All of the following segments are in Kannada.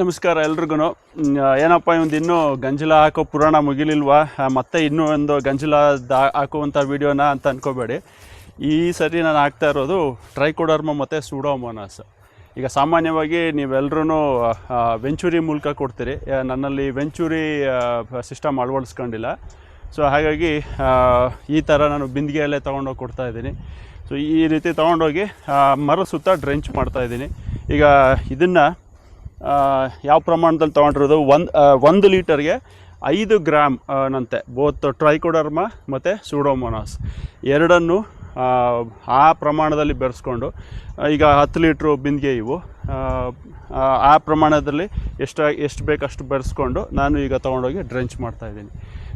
ನಮಸ್ಕಾರ ಎಲ್ರಿಗೂ. ಏನಪ್ಪ ಒಂದು ಇನ್ನೂ ಗಂಜಲ ಹಾಕೋ ಪುರಾಣ ಮುಗಿಲಿಲ್ವಾ, ಮತ್ತೆ ಇನ್ನೂ ಒಂದು ಗಂಜಲ ಹಾಕುವಂಥ ವೀಡಿಯೋನ ಅಂತ ಅಂದ್ಕೋಬೇಡಿ. ಈ ಸರಿ ನಾನು ಹಾಕ್ತಾ ಇರೋದು ಟ್ರೈಕೋಡರ್ಮ ಮತ್ತು ಸೂಡೋಮೋನಾಸ್. ಈಗ ಸಾಮಾನ್ಯವಾಗಿ ನೀವೆಲ್ಲರೂ ವೆಂಚುರಿ ಮೂಲಕ ಕೊಡ್ತೀರಿ. ನನ್ನಲ್ಲಿ ವೆಂಚುರಿ ಸಿಸ್ಟಮ್ ಅಳವಡಿಸ್ಕೊಂಡಿಲ್ಲ. ಸೊ ಹಾಗಾಗಿ ಈ ಥರ ನಾನು ಬಿಂದಿಗೆಯಲ್ಲೇ ತೊಗೊಂಡೋಗಿ ಕೊಡ್ತಾಯಿದ್ದೀನಿ. ಸೊ ಈ ರೀತಿ ತೊಗೊಂಡೋಗಿ ಮರ ಸುತ್ತ ಡ್ರೆಂಚ್ ಮಾಡ್ತಾಯಿದ್ದೀನಿ. ಈಗ ಇದನ್ನು ಯಾವ ಪ್ರಮಾಣದಲ್ಲಿ ತೊಗೊಂಡಿರೋದು, 1 ಲೀಟರ್ಗೆ 5 ಗ್ರಾಮ್ ನಂತೆ ಬೋತ್ ಟ್ರೈಕೋಡರ್ಮ ಮತ್ತು ಸೂಡೋಮೋನಾಸ್ ಎರಡನ್ನು ಆ ಪ್ರಮಾಣದಲ್ಲಿ ಬೆರೆಸ್ಕೊಂಡು, ಈಗ 10 ಲೀಟ್ರು ಬಿಂದಿಗೆ ಇವು, ಆ ಪ್ರಮಾಣದಲ್ಲಿ ಎಷ್ಟು ಬೇಕಷ್ಟು ಬೆರೆಸ್ಕೊಂಡು ನಾನು ಈಗ ತೊಗೊಂಡೋಗಿ ಡ್ರೆಂಚ್ ಮಾಡ್ತಾಯಿದ್ದೀನಿ.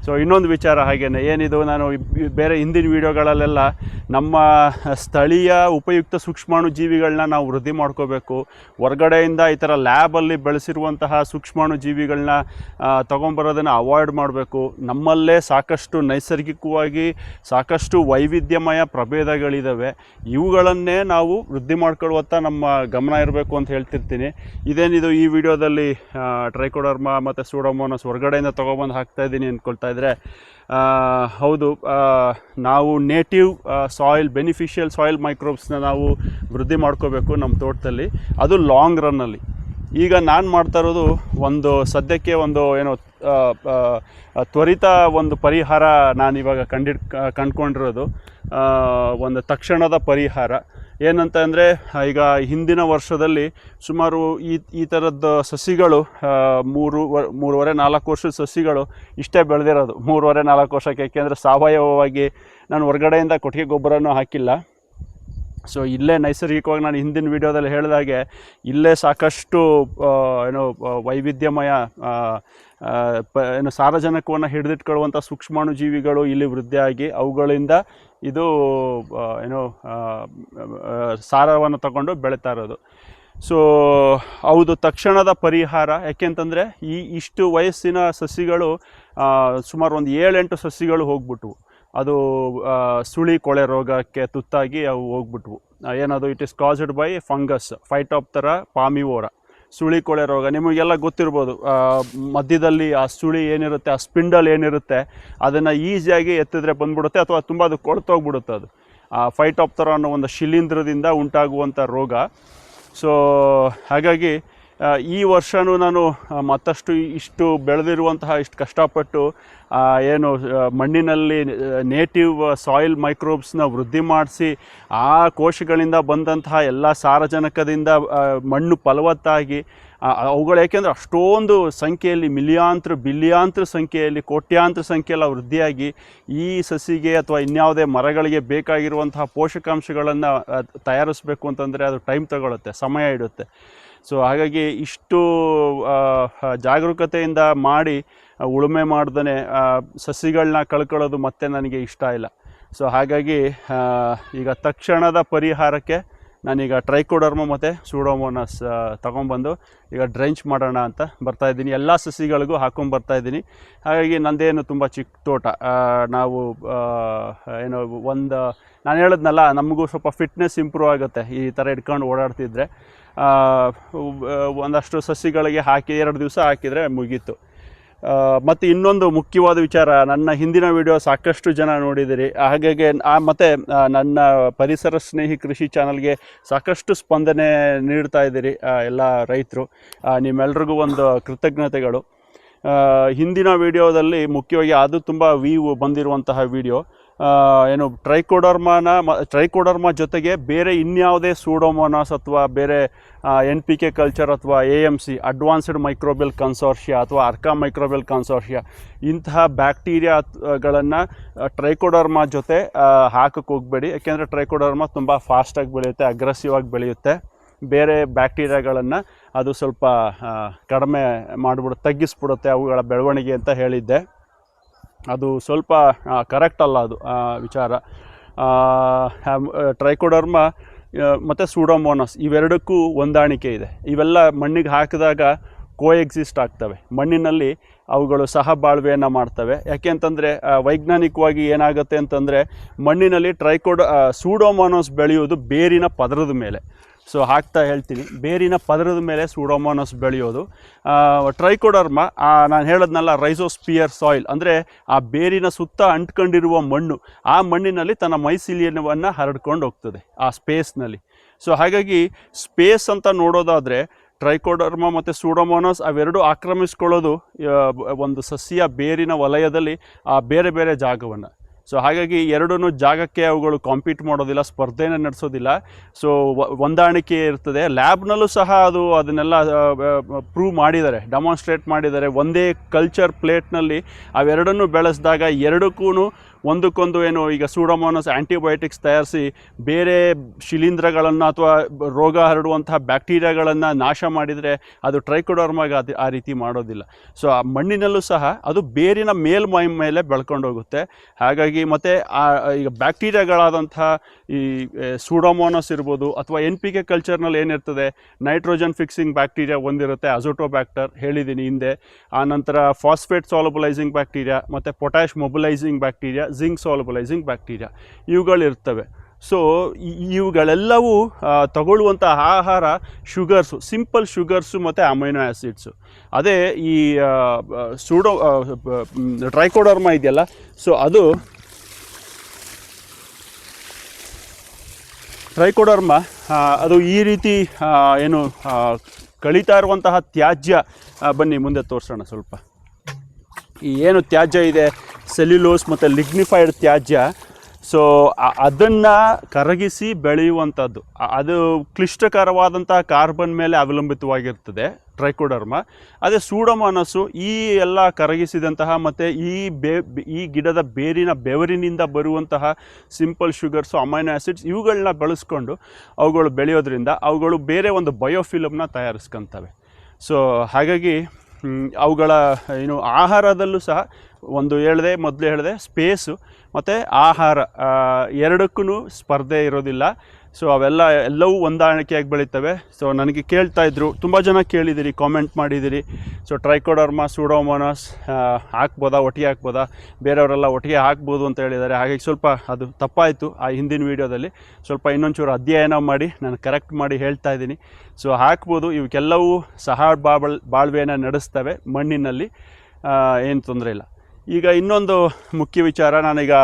ಸೊ ಇನ್ನೊಂದು ವಿಚಾರ ಹಾಗೇನೆ, ಏನಿದು ನಾನು ಬೇರೆ ಹಿಂದಿನ ವೀಡಿಯೋಗಳಲ್ಲೆಲ್ಲ ನಮ್ಮ ಸ್ಥಳೀಯ ಉಪಯುಕ್ತ ಸೂಕ್ಷ್ಮಾಣು ಜೀವಿಗಳನ್ನ ನಾವು ವೃದ್ಧಿ ಮಾಡ್ಕೋಬೇಕು, ಹೊರಗಡೆಯಿಂದ ಈ ಥರ ಲ್ಯಾಬಲ್ಲಿ ಬೆಳೆಸಿರುವಂತಹ ಸೂಕ್ಷ್ಮಾಣು ಜೀವಿಗಳನ್ನ ತೊಗೊಂಬರೋದನ್ನು ಅವಾಯ್ಡ್ ಮಾಡಬೇಕು. ನಮ್ಮಲ್ಲೇ ಸಾಕಷ್ಟು ನೈಸರ್ಗಿಕವಾಗಿ ಸಾಕಷ್ಟು ವೈವಿಧ್ಯಮಯ ಪ್ರಭೇದಗಳಿದ್ದಾವೆ, ಇವುಗಳನ್ನೇ ನಾವು ವೃದ್ಧಿ ಮಾಡ್ಕೊಳ್ಳುವತ್ತ ನಮ್ಮ ಗಮನ ಇರಬೇಕು ಅಂತ ಹೇಳ್ತಿರ್ತೀನಿ. ಇದೇನಿದು ಈ ವಿಡಿಯೋದಲ್ಲಿ ಟ್ರೈಕೋಡರ್ಮ ಮತ್ತು ಸೂಡೋಮೋನಾಸ್ ಹೊರಗಡೆಯಿಂದ ತೊಗೊಬಂದು ಹಾಕ್ತಾಯಿದ್ದೀನಿ ಅಂದ್ಕೊಳ್ತಾ ಇದ್ದರೆ, ಹೌದು, ನಾವು ನೇಟಿವ್ ಸಾಯಿಲ್ ಬೆನಿಫಿಷಿಯಲ್ ಸಾಯಿಲ್ ಮೈಕ್ರೋಬ್ಸ್ನ ನಾವು ವೃದ್ಧಿ ಮಾಡ್ಕೋಬೇಕು ನಮ್ಮ ತೋಟದಲ್ಲಿ, ಅದು ಲಾಂಗ್ ರನ್ನಲ್ಲಿ. ಈಗ ನಾನು ಮಾಡ್ತಾ ಇರೋದು ಸದ್ಯಕ್ಕೆ ಏನೋ ತ್ವರಿತ ಒಂದು ಪರಿಹಾರ ನಾನಿವಾಗ ಕಂಡುಕೊಂಡಿರೋದು, ಒಂದು ತಕ್ಷಣದ ಪರಿಹಾರ. ಏನಂತ ಅಂದರೆ, ಈಗ ಹಿಂದಿನ ವರ್ಷದಲ್ಲಿ ಸುಮಾರು ಈ ಥರದ್ದು ಸಸಿಗಳು 3.5-4 ವರ್ಷದ ಸಸಿಗಳು ಇಷ್ಟೇ ಬೆಳೆದಿರೋದು. 3.5-4 ವರ್ಷಕ್ಕೆ, ಏಕೆಂದರೆ ಸಾವಯವವಾಗಿ ನಾನು ಹೊರಗಡೆಯಿಂದ ಕೊಟ್ಟಿಗೆ ಗೊಬ್ಬರನೂ ಹಾಕಿಲ್ಲ. ಸೊ ಇಲ್ಲೇ ನೈಸರ್ಗಿಕವಾಗಿ ನಾನು ಹಿಂದಿನ ವೀಡಿಯೋದಲ್ಲಿ ಹೇಳಿದಾಗೆ ಇಲ್ಲೇ ಸಾಕಷ್ಟು ವೈವಿಧ್ಯಮಯ ಸಾರಜನಕವನ್ನು ಹಿಡಿದಿಟ್ಕೊಳ್ಳುವಂಥ ಸೂಕ್ಷ್ಮಾಣು ಜೀವಿಗಳು ಇಲ್ಲಿ ವೃದ್ಧಿಯಾಗಿ ಅವುಗಳಿಂದ ಇದು ಸಾರವನ್ನು ತಗೊಂಡು ಬೆಳೀತಾ ಇರೋದು. ಸೊ ಹೌದು, ತಕ್ಷಣದ ಪರಿಹಾರ. ಯಾಕೆಂತಂದರೆ ಇಷ್ಟು ವಯಸ್ಸಿನ ಸಸಿಗಳು ಸುಮಾರು ಒಂದು 7-8 ಸಸಿಗಳು ಹೋಗ್ಬಿಟ್ವು. ಅದು ಸುಳಿ ಕೊಳೆ ರೋಗಕ್ಕೆ ತುತ್ತಾಗಿ ಅವು ಹೋಗ್ಬಿಟ್ವು. ಏನದು, it is caused by fungus Phytophthora palmivora. ಸುಳಿ ಕೊಳೆ ರೋಗ ನಿಮಗೆಲ್ಲ ಗೊತ್ತಿರ್ಬೋದು. ಮಧ್ಯದಲ್ಲಿ ಆ ಸುಳಿ ಏನಿರುತ್ತೆ, ಆ ಸ್ಪಿಂಡಲ್ ಏನಿರುತ್ತೆ, ಅದನ್ನು ಈಸಿಯಾಗಿ ಎತ್ತಿದ್ರೆ ಬಂದ್ಬಿಡುತ್ತೆ, ಅಥವಾ ತುಂಬ ಅದು ಕೊಳ್ತೋಗ್ಬಿಡುತ್ತೆ. ಅದು ಫೈಟೋಪ್ತರಾ ಅನ್ನೋ ಒಂದು ಶಿಲೀಂಧ್ರದಿಂದ ಉಂಟಾಗುವಂಥ ರೋಗ. ಸೊ ಹಾಗಾಗಿ ಈ ವರ್ಷವೂ ನಾನು ಮತ್ತಷ್ಟು ಇಷ್ಟು ಬೆಳೆದಿರುವಂತಹ ಇಷ್ಟು ಕಷ್ಟಪಟ್ಟು ಮಣ್ಣಿನಲ್ಲಿ ನೇಟಿವ್ ಸಾಯಿಲ್ ಮೈಕ್ರೋಬ್ಸ್ನ ವೃದ್ಧಿ ಮಾಡಿಸಿ ಆ ಕೋಶಗಳಿಂದ ಬಂದಂತಹ ಎಲ್ಲ ಸಾರಜನಕದಿಂದ ಮಣ್ಣು ಫಲವತ್ತಾಗಿ ಅವುಗಳು, ಏಕೆಂದರೆ ಅಷ್ಟೊಂದು ಸಂಖ್ಯೆಯಲ್ಲಿ ಬಿಲಿಯಾಂತರ ಸಂಖ್ಯೆಯಲ್ಲಿ ಕೋಟ್ಯಾಂತರ ಸಂಖ್ಯೆಯೆಲ್ಲ ವೃದ್ಧಿಯಾಗಿ ಈ ಸಸಿಗೆ ಅಥವಾ ಇನ್ಯಾವುದೇ ಮರಗಳಿಗೆ ಬೇಕಾಗಿರುವಂತಹ ಪೋಷಕಾಂಶಗಳನ್ನು ತಯಾರಿಸಬೇಕು ಅಂತಂದರೆ ಅದು ಟೈಮ್ ತಗೊಳುತ್ತೆ, ಸಮಯ ಇಡುತ್ತೆ. ಸೊ ಹಾಗಾಗಿ ಇಷ್ಟು ಜಾಗರೂಕತೆಯಿಂದ ಮಾಡಿ ಉಳುಮೆ ಮಾಡ್ದೇ ಸಸಿಗಳನ್ನ ಕಳ್ಕೊಳ್ಳೋದು ಮತ್ತೆ ನನಗೆ ಇಷ್ಟ ಇಲ್ಲ. ಸೊ ಹಾಗಾಗಿ ಈಗ ತಕ್ಷಣದ ಪರಿಹಾರಕ್ಕೆ ನಾನೀಗ ಟ್ರೈಕೋಡರ್ಮ ಮತ್ತು ಸೂಡೋಮೋನಾಸ್ ತೊಗೊಂಬಂದು ಈಗ ಡ್ರೆಂಚ್ ಮಾಡೋಣ ಅಂತ ಬರ್ತಾಯಿದ್ದೀನಿ. ಎಲ್ಲ ಸಸಿಗಳಿಗೂ ಹಾಕ್ಕೊಂಬರ್ತಾಯಿದ್ದೀನಿ. ಹಾಗಾಗಿ ನಂದೇನು ತುಂಬ ಚಿಕ್ಕ ತೋಟ. ನಾವು ನಾನು ಹೇಳಿದ್ನಲ್ಲ, ನಮಗೂ ಸ್ವಲ್ಪ ಫಿಟ್ನೆಸ್ ಇಂಪ್ರೂವ್ ಆಗುತ್ತೆ ಈ ಥರ ಇಟ್ಕೊಂಡು ಓಡಾಡ್ತಿದ್ರೆ. ಒಂದಷ್ಟು ಸಸಿಗಳಿಗೆ ಹಾಕಿ 2 ದಿವಸ ಹಾಕಿದರೆ ಮುಗೀತು. ಮತ್ತು ಇನ್ನೊಂದು ಮುಖ್ಯವಾದ ವಿಚಾರ, ನನ್ನ ಹಿಂದಿನ ವಿಡಿಯೋ ಸಾಕಷ್ಟು ಜನ ನೋಡಿದ್ದೀರಿ. ಹಾಗಾಗಿ ಮತ್ತು ನನ್ನ ಪರಿಸರ ಸ್ನೇಹಿ ಕೃಷಿ ಚಾನಲ್ಗೆ ಸಾಕಷ್ಟು ಸ್ಪಂದನೆ ನೀಡ್ತಾ ಇದ್ದೀರಿ ಎಲ್ಲ ರೈತರು. ನಿಮ್ಮೆಲ್ರಿಗೂ ಒಂದು ಕೃತಜ್ಞತೆಗಳು. ಹಿಂದಿನ ವಿಡಿಯೋದಲ್ಲಿ ಮುಖ್ಯವಾಗಿ ಅದು ತುಂಬ ವ್ಯೂ ಬಂದಿರುವಂತಹ ವಿಡಿಯೋ. ಟ್ರೈಕೋಡರ್ಮ ಜೊತೆಗೆ ಬೇರೆ ಇನ್ಯಾವುದೇ ಸೂಡೋಮೋನಾಸ್ ಅಥವಾ ಬೇರೆ NPK ಕಲ್ಚರ್ ಅಥವಾ AMC ಅಡ್ವಾನ್ಸ್ಡ್ ಮೈಕ್ರೋಬಿಯಲ್ ಕನ್ಸೋರ್ಷಿಯಾ ಅಥವಾ ಅರ್ಕಾ ಮೈಕ್ರೋಬಿಯಲ್ ಕನ್ಸೋರ್ಷಿಯಾ ಇಂತಹ ಬ್ಯಾಕ್ಟೀರಿಯಾಗಳನ್ನು ಟ್ರೈಕೋಡರ್ಮ ಜೊತೆ ಹಾಕಕ್ಕೆ ಹೋಗಬೇಡಿ. ಯಾಕೆಂದರೆ ಟ್ರೈಕೋಡರ್ಮ ತುಂಬ ಫಾಸ್ಟಾಗಿ ಬೆಳೆಯುತ್ತೆ, ಅಗ್ರೆಸಿವ್ ಆಗಿ ಬೆಳೆಯುತ್ತೆ. ಬೇರೆ ಬ್ಯಾಕ್ಟೀರಿಯಾಗಳನ್ನು ಅದು ಸ್ವಲ್ಪ ಕಡಿಮೆ ತಗ್ಗಿಸ್ಬಿಡುತ್ತೆ ಅವುಗಳ ಬೆಳವಣಿಗೆ ಅಂತ ಹೇಳಿದ್ದೆ. ಅದು ಸ್ವಲ್ಪ ಕರೆಕ್ಟ್ ಅಲ್ಲ ಅದು ವಿಚಾರ. ಟ್ರೈಕೋಡರ್ಮ ಮತ್ತು ಸೂಡೋಮೋನಾಸ್ ಇವೆರಡಕ್ಕೂ ಹೊಂದಾಣಿಕೆ ಇದೆ. ಇವೆಲ್ಲ ಮಣ್ಣಿಗೆ ಹಾಕಿದಾಗ ಕೋಎಕ್ಸಿಸ್ಟ್ ಆಗ್ತವೆ, ಮಣ್ಣಿನಲ್ಲಿ ಅವುಗಳು ಸಹ ಬಾಳ್ವೆಯನ್ನು ಮಾಡ್ತವೆ. ಯಾಕೆ ಅಂತಂದರೆ ವೈಜ್ಞಾನಿಕವಾಗಿ ಏನಾಗುತ್ತೆ ಅಂತಂದರೆ, ಮಣ್ಣಿನಲ್ಲಿ ಸೂಡೋಮೋನಾಸ್ ಬೆಳೆಯುವುದು ಬೇರಿನ ಪದರದ ಮೇಲೆ, ಸೊ ಹಾಕ್ತಾ ಹೇಳ್ತೀನಿ. ಬೇರಿನ ಪದರದ ಮೇಲೆ ಸೂಡೋಮೋನಾಸ್ ಬೆಳೆಯೋದು. ಟ್ರೈಕೋಡರ್ಮ ನಾನು ಹೇಳೋದ್ನಲ್ಲ, ರೈಸೋಸ್ಪಿಯರ್ ಸಾಯಿಲ್ ಅಂದರೆ ಆ ಬೇರಿನ ಸುತ್ತ ಅಂಟ್ಕೊಂಡಿರುವ ಮಣ್ಣು, ಆ ಮಣ್ಣಿನಲ್ಲಿ ತನ್ನ ಮೈಸಿಲಿಯನವನ್ನು ಹರಡ್ಕೊಂಡು ಹೋಗ್ತದೆ ಆ ಸ್ಪೇಸ್ನಲ್ಲಿ. ಸೊ ಹಾಗಾಗಿ ಸ್ಪೇಸ್ ಅಂತ ನೋಡೋದಾದರೆ ಟ್ರೈಕೋಡರ್ಮ ಮತ್ತು ಸೂಡೋಮೋನಾಸ್ ಅವೆರಡು ಆಕ್ರಮಿಸ್ಕೊಳ್ಳೋದು ಒಂದು ಸಸ್ಯ ಬೇರಿನ ವಲಯದಲ್ಲಿ ಆ ಬೇರೆ ಬೇರೆ ಜಾಗವನ್ನು. ಸೊ ಹಾಗಾಗಿ ಎರಡೂ ಜಾಗಕ್ಕೆ ಅವುಗಳು ಕಾಂಪೀಟ್ ಮಾಡೋದಿಲ್ಲ, ಸ್ಪರ್ಧೆನ ನಡೆಸೋದಿಲ್ಲ. ಸೊ ಹೊಂದಾಣಿಕೆ ಇರ್ತದೆ. ಲ್ಯಾಬ್ನಲ್ಲೂ ಸಹ ಅದನ್ನೆಲ್ಲ ಪ್ರೂವ್ ಮಾಡಿದ್ದಾರೆ, ಡೆಮಾನ್ಸ್ಟ್ರೇಟ್ ಮಾಡಿದ್ದಾರೆ. ಒಂದೇ ಕಲ್ಚರ್ ಪ್ಲೇಟ್ನಲ್ಲಿ ಅವೆರಡನ್ನೂ ಬೆಳೆಸಿದಾಗ ಎರಡಕ್ಕೂ ಒಂದಕ್ಕೊಂದು ಏನು ಈಗ ಸೂಡೋಮೋನಾಸ್ ಆ್ಯಂಟಿಬಯೋಟಿಕ್ಸ್ ತಯಾರಿಸಿ ಬೇರೆ ಶಿಲೀಂಧ್ರಗಳನ್ನು ಅಥವಾ ರೋಗ ಹರಡುವಂತಹ ಬ್ಯಾಕ್ಟೀರಿಯಾಗಳನ್ನು ನಾಶ ಮಾಡಿದರೆ ಅದು ಟ್ರೈಕೋಡರ್ಮಾಗೆ ಆ ರೀತಿ ಮಾಡೋದಿಲ್ಲ. ಸೊ ಆ ಮಣ್ಣಿನಲ್ಲೂ ಸಹ ಅದು ಬೇರಿನ ಮೇಲ್ಮೈ ಮೇಲೆ ಬೆಳ್ಕೊಂಡು ಹೋಗುತ್ತೆ. ಹಾಗಾಗಿ ಮತ್ತು ಈಗ ಬ್ಯಾಕ್ಟೀರಿಯಾಗಳಾದಂಥ ಈ ಸೂಡೋಮೋನಾಸ್ ಇರ್ಬೋದು ಅಥವಾ NPK ಕಲ್ಚರ್ನಲ್ಲಿ ಏನಿರ್ತದೆ, ನೈಟ್ರೋಜನ್ ಫಿಕ್ಸಿಂಗ್ ಬ್ಯಾಕ್ಟೀರಿಯಾ ಒಂದಿರುತ್ತೆ, ಅಜೋಟೋಬ್ಯಾಕ್ಟರ್ ಹೇಳಿದ್ದೀನಿ ಹಿಂದೆ. ಆನಂತರ ಫಾಸ್ಫೇಟ್ ಸಾಲಬಲೈಸಿಂಗ್ ಬ್ಯಾಕ್ಟೀರಿಯಾ ಮತ್ತು potash mobilising bacteria, zinc solubilising bacteria ಇವುಗಳಿರ್ತವೆ. ಸೊ ಇವುಗಳೆಲ್ಲವೂ ತಗೊಳ್ಳುವಂಥ ಆಹಾರ ಶುಗರ್ಸು, ಸಿಂಪಲ್ ಶುಗರ್ಸು ಮತ್ತು ಅಮೈನೋ ಆ್ಯಸಿಡ್ಸು. ಅದೇ ಈ ಟ್ರೈಕೋಡರ್ಮಾ ಇದೆಯಲ್ಲ, ಸೊ ಅದು ಟ್ರೈಕೋಡರ್ಮಾ ಅದು ಈ ರೀತಿ ಏನು ಕಳೀತಾ ಇರುವಂತಹ ತ್ಯಾಜ್ಯ, ಬನ್ನಿ ಮುಂದೆ ತೋರಿಸೋಣ ಸ್ವಲ್ಪ. ಈ ಏನು ತ್ಯಾಜ್ಯ ಇದೆ, ಸೆಲ್ಯುಲೋಸ್ ಮತ್ತು ಲಿಗ್ನಿಫೈಡ್ ತ್ಯಾಜ್ಯ, ಸೊ ಅದನ್ನು ಕರಗಿಸಿ ಬೆಳೆಯುವಂಥದ್ದು. ಅದು ಕ್ಲಿಷ್ಟಕರವಾದಂಥ ಕಾರ್ಬನ್ ಮೇಲೆ ಅವಲಂಬಿತವಾಗಿರ್ತದೆ ಟ್ರೈಕೋಡರ್ಮಾ. ಅದೇ ಸೂಡೋಮೋನಾಸು ಈ ಎಲ್ಲ ಕರಗಿಸಿದಂತಹ ಮತ್ತು ಈ ಗಿಡದ ಬೇರಿನ ಬೆವರಿನಿಂದ ಬರುವಂತಹ ಸಿಂಪಲ್ ಶುಗರ್ಸು, ಅಮೈನೋ ಆ್ಯಸಿಡ್ಸ್ ಇವುಗಳನ್ನ ಬಳಸ್ಕೊಂಡು ಅವುಗಳು ಬೆಳೆಯೋದ್ರಿಂದ ಅವುಗಳು ಬೇರೆ ಒಂದು ಬಯೋಫಿಲಮ್ನ ತಯಾರಿಸ್ಕೊತವೆ. ಸೊ ಹಾಗಾಗಿ ಅವುಗಳ ಏನು ಆಹಾರದಲ್ಲೂ ಸಹ ಮೊದಲು ಹೇಳಿದೆ ಸ್ಪೇಸು ಮತ್ತು ಆಹಾರ ಎರಡಕ್ಕೂ ಸ್ಪರ್ಧೆ ಇರೋದಿಲ್ಲ. ಸೊ ಎಲ್ಲವೂ ಹೊಂದಾಣಿಕೆಯಾಗಿ ಬೆಳೀತವೆ. ಸೊ ನನಗೆ ಕೇಳ್ತಾಯಿದ್ರು, ತುಂಬ ಜನ ಕೇಳಿದ್ದೀರಿ, ಕಾಮೆಂಟ್ ಮಾಡಿದ್ದೀರಿ. ಸೊ ಟ್ರೈಕೋಡರ್ಮಾ ಸೂಡೋಮೋನಾಸ್ ಒಟ್ಟಿಗೆ ಹಾಕ್ಬೋದಾ, ಬೇರೆಯವರೆಲ್ಲ ಒಟ್ಟಿಗೆ ಹಾಕ್ಬೋದು ಅಂತ ಹೇಳಿದ್ದಾರೆ. ಹಾಗಾಗಿ ಸ್ವಲ್ಪ ಅದು ತಪ್ಪಾಯಿತು ಆ ಹಿಂದಿನ ವೀಡಿಯೋದಲ್ಲಿ. ಸ್ವಲ್ಪ ಇನ್ನೊಂಚೂರು ಅಧ್ಯಯನ ಮಾಡಿ ನಾನು ಕರೆಕ್ಟ್ ಮಾಡಿ ಹೇಳ್ತಾ ಇದ್ದೀನಿ. ಸೊ ಹಾಕ್ಬೋದು, ಇವಕ್ಕೆಲ್ಲವೂ ಸಹ ಬಾಳ್ವೆಯನ್ನು ನಡೆಸ್ತವೆ ಮಣ್ಣಿನಲ್ಲಿ, ಏನು ತೊಂದರೆ ಇಲ್ಲ. ಈಗ ಇನ್ನೊಂದು ಮುಖ್ಯ ವಿಚಾರ, ನಾನೀಗ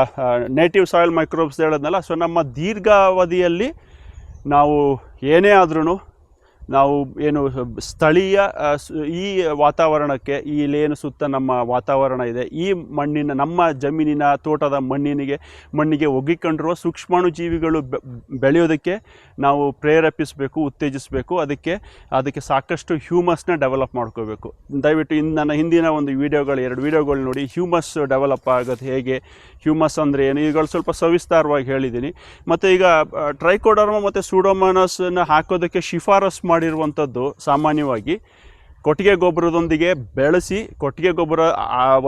ನೇಟಿವ್ ಸಾಯಿಲ್ ಮೈಕ್ರೋಬ್ಸ್ ಹೇಳಿದ್ನಲ್ಲ. ಸೊ ನಮ್ಮ ದೀರ್ಘಾವಧಿಯಲ್ಲಿ ನಾವು ಏನೇ ಆದ್ರೂ ನಾವು ಏನು ಸ್ಥಳೀಯ ಈ ವಾತಾವರಣಕ್ಕೆ, ಇಲ್ಲೇನು ಸುತ್ತ ನಮ್ಮ ವಾತಾವರಣ ಇದೆ, ಈ ನಮ್ಮ ಜಮೀನಿನ ತೋಟದ ಮಣ್ಣಿಗೆ ಒಗ್ಗಿಕೊಂಡಿರುವ ಸೂಕ್ಷ್ಮಾಣು ಜೀವಿಗಳು ಬೆಳೆಯೋದಕ್ಕೆ ನಾವು ಪ್ರೇರೇಪಿಸಬೇಕು, ಉತ್ತೇಜಿಸಬೇಕು. ಅದಕ್ಕೆ ಸಾಕಷ್ಟು ಹ್ಯೂಮಸ್ನ ಡೆವಲಪ್ ಮಾಡ್ಕೋಬೇಕು. ದಯವಿಟ್ಟು ನನ್ನ ಹಿಂದಿನ ಒಂದು ಎರಡು ವಿಡಿಯೋಗಳು ನೋಡಿ, ಹ್ಯೂಮಸ್ ಡೆವಲಪ್ ಆಗೋದು ಹೇಗೆ, ಹ್ಯೂಮಸ್ ಅಂದರೆ ಏನು, ಇವುಗಳು ಸ್ವಲ್ಪ ಸವಿಸ್ತಾರವಾಗಿ ಹೇಳಿದ್ದೀನಿ. ಮತ್ತು ಈಗ ಟ್ರೈಕೋಡರ್ಮಾ ಮತ್ತು ಸೂಡೋಮೋನಾಸನ್ನು ಹಾಕೋದಕ್ಕೆ ಶಿಫಾರಸ್ ಮಾಡಿರುವಂಥದ್ದು ಸಾಮಾನ್ಯವಾಗಿ ಕೊಟ್ಟಿಗೆ ಗೊಬ್ಬರದೊಂದಿಗೆ ಬೆಳೆಸಿ, ಕೊಟ್ಟಿಗೆ ಗೊಬ್ಬರ